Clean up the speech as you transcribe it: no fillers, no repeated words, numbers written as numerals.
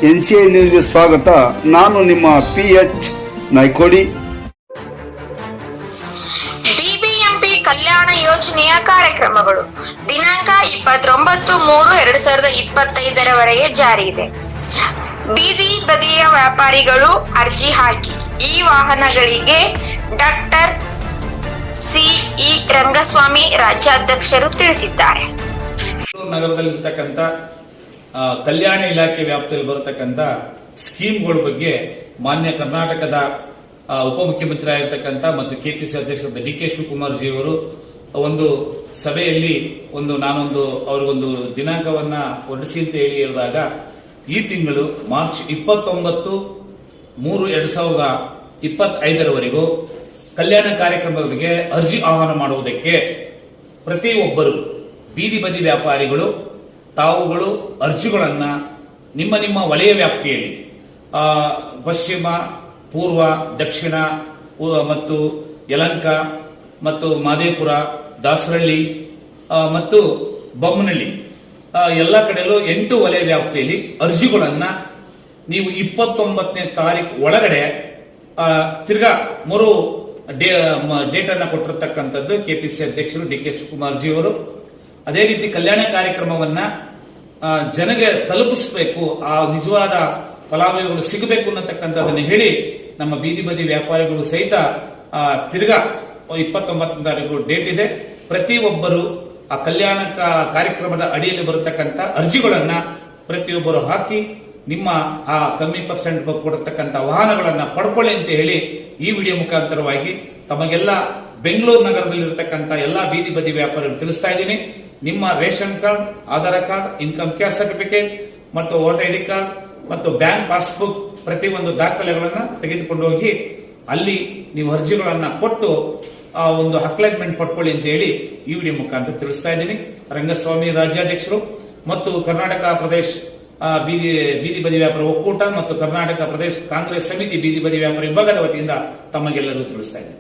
NCI ನ್ಯೂಸ್ಗೆ ಸ್ವಾಗತ. ನಾನು ನಿಮ್ಮ PH ನಾಯ್ಕೋಡಿ. ಬಿಬಿಎಂಪಿ ಕಲ್ಯಾಣ ಯೋಜನೆಯ ಕಾರ್ಯಕ್ರಮಗಳು ದಿನಾಂಕ 29/3/2025 ಜಾರಿ ಇದೆ. ಬೀದಿ ಬದಿಯ ವ್ಯಾಪಾರಿಗಳು ಅರ್ಜಿ ಹಾಕಿ. ಈ ವಾಹನಗಳಿಗೆ ಡಾಕ್ಟರ್ CE ರಂಗಸ್ವಾಮಿ ರಾಜ್ಯಾಧ್ಯಕ್ಷರು ತಿಳಿಸಿದ್ದಾರೆ. ನಗರದಲ್ಲಿರ್ತಕ್ಕಂಥ ಕಲ್ಯಾಣ ಇಲಾಖೆ ವ್ಯಾಪ್ತಿಯಲ್ಲಿ ಬರತಕ್ಕಂಥ ಸ್ಕೀಮ್ಗಳ ಬಗ್ಗೆ ಮಾನ್ಯ ಕರ್ನಾಟಕದ ಉಪಮುಖ್ಯಮಂತ್ರಿ ಆಗಿರ್ತಕ್ಕಂಥ ಮತ್ತು KPC ಅಧ್ಯಕ್ಷರಾದ DK ಶಿವಕುಮಾರ್ ಜಿ ಅವರು ಒಂದು ಸಭೆಯಲ್ಲಿ ನಾನೊಂದು ಅವ್ರಿಗೊಂದು ದಿನಾಂಕವನ್ನ ಹೊರಡಿಸಿ ಅಂತ ಹೇಳಿದಾಗ ಈ ತಿಂಗಳು ಮಾರ್ಚ್ 29/3/2025 ಕಲ್ಯಾಣ ಕಾರ್ಯಕ್ರಮದ ಬಗ್ಗೆ ಅರ್ಜಿ ಆಹ್ವಾನ ಮಾಡುವುದಕ್ಕೆ ಪ್ರತಿಯೊಬ್ಬರು ಬೀದಿ ಬದಿ ವ್ಯಾಪಾರಿಗಳು ತಾವುಗಳು ಅರ್ಜಿಗಳನ್ನ ನಿಮ್ಮ ವಲಯ ವ್ಯಾಪ್ತಿಯಲ್ಲಿ ಪಶ್ಚಿಮ, ಪೂರ್ವ, ದಕ್ಷಿಣ ಮತ್ತು ಯಲಹಂಕ ಮತ್ತು ಮಾದೇಪುರ, ದಾಸರಳ್ಳಿ ಮತ್ತು ಬೊಮ್ಮನಹಳ್ಳಿ ಎಲ್ಲ ಕಡೆಯಲ್ಲೂ 8 ವಲಯ ವ್ಯಾಪ್ತಿಯಲ್ಲಿ ಅರ್ಜಿಗಳನ್ನ ನೀವು 29ನೇ ತಾರೀಕು ಒಳಗಡೆ ತಿರ್ಗಾ 3 ಡೇಟ್ ಅನ್ನ ಕೊಟ್ಟಿರ್ತಕ್ಕಂಥದ್ದು KPC ಅಧ್ಯಕ್ಷರು DK ಶಿವಕುಮಾರ್ ಜಿ ಅವರು. ಅದೇ ರೀತಿ ಕಲ್ಯಾಣ ಕಾರ್ಯಕ್ರಮವನ್ನ ಜನಗೆ ತಲುಪಿಸಬೇಕು, ಆ ನಿಜವಾದ ಫಲಾನುಭವಿಗಳು ಸಿಗಬೇಕು ಅನ್ನತಕ್ಕಂಥದ್ದನ್ನು ಹೇಳಿ ನಮ್ಮ ಬೀದಿ ಬದಿ ವ್ಯಾಪಾರಿಗಳು ಸಹಿತ ತಿರ್ಗಾ 29ನೇ ತಾರೀಕು ಡೇಟ್ ಇದೆ. ಪ್ರತಿಯೊಬ್ಬರು ಆ ಕಲ್ಯಾಣ ಕಾರ್ಯಕ್ರಮದ ಅಡಿಯಲ್ಲಿ ಬರತಕ್ಕಂಥ ಅರ್ಜಿಗಳನ್ನ ಪ್ರತಿಯೊಬ್ಬರು ಹಾಕಿ ನಿಮ್ಮ ಆ ಕಮ್ಮಿ ಪರ್ಸೆಂಟ್ ಕೊಡತಕ್ಕಂಥ ವಾಹನಗಳನ್ನ ಪಡ್ಕೊಳ್ಳಿ ಅಂತ ಹೇಳಿ ಈ ವಿಡಿಯೋ ಮುಖಾಂತರವಾಗಿ ತಮಗೆಲ್ಲ ಬೆಂಗಳೂರು ನಗರದಲ್ಲಿರತಕ್ಕಂಥ ಎಲ್ಲಾ ಬೀದಿ ಬದಿ ವ್ಯಾಪಾರಿಗಳು ತಿಳಿಸ್ತಾ ಇದ್ದೀನಿ. ನಿಮ್ಮ ration card, Aadhaar card, income caste certificate ಮತ್ತು ವೋಟರ್ ID ಕಾರ್ಡ್ ಮತ್ತು ಬ್ಯಾಂಕ್ ಪಾಸ್ಬುಕ್ ಪ್ರತಿಯೊಂದು ದಾಖಲೆಗಳನ್ನ ತೆಗೆದುಕೊಂಡು ಹೋಗಿ ಅಲ್ಲಿ ನೀವು ಅರ್ಜಿಗಳನ್ನ ಕೊಟ್ಟು ಒಂದು ಅಕ್ಲೈನ್ಮೆಂಟ್ ಪಡ್ಕೊಳ್ಳಿ ಅಂತ ಹೇಳಿ ಈ ವಿಡಿಯೋ ಮುಖಾಂತರ ತಿಳಿಸ್ತಾ ಇದ್ದೀನಿ. ರಂಗಸ್ವಾಮಿ ರಾಜ್ಯಾಧ್ಯಕ್ಷರು ಮತ್ತು ಕರ್ನಾಟಕ ಪ್ರದೇಶ ಬೀದಿ ಬದಿ ವ್ಯಾಪಾರ ಒಕ್ಕೂಟ ಮತ್ತು ಕರ್ನಾಟಕ ಪ್ರದೇಶ ಕಾಂಗ್ರೆಸ್ ಸಮಿತಿ ಬೀದಿ ಬದಿ ವ್ಯಾಪಾರ ವಿಭಾಗದ ವತಿಯಿಂದ ತಮಗೆಲ್ಲರೂ ತಿಳಿಸ್ತಾ ಇದ್ದೀನಿ.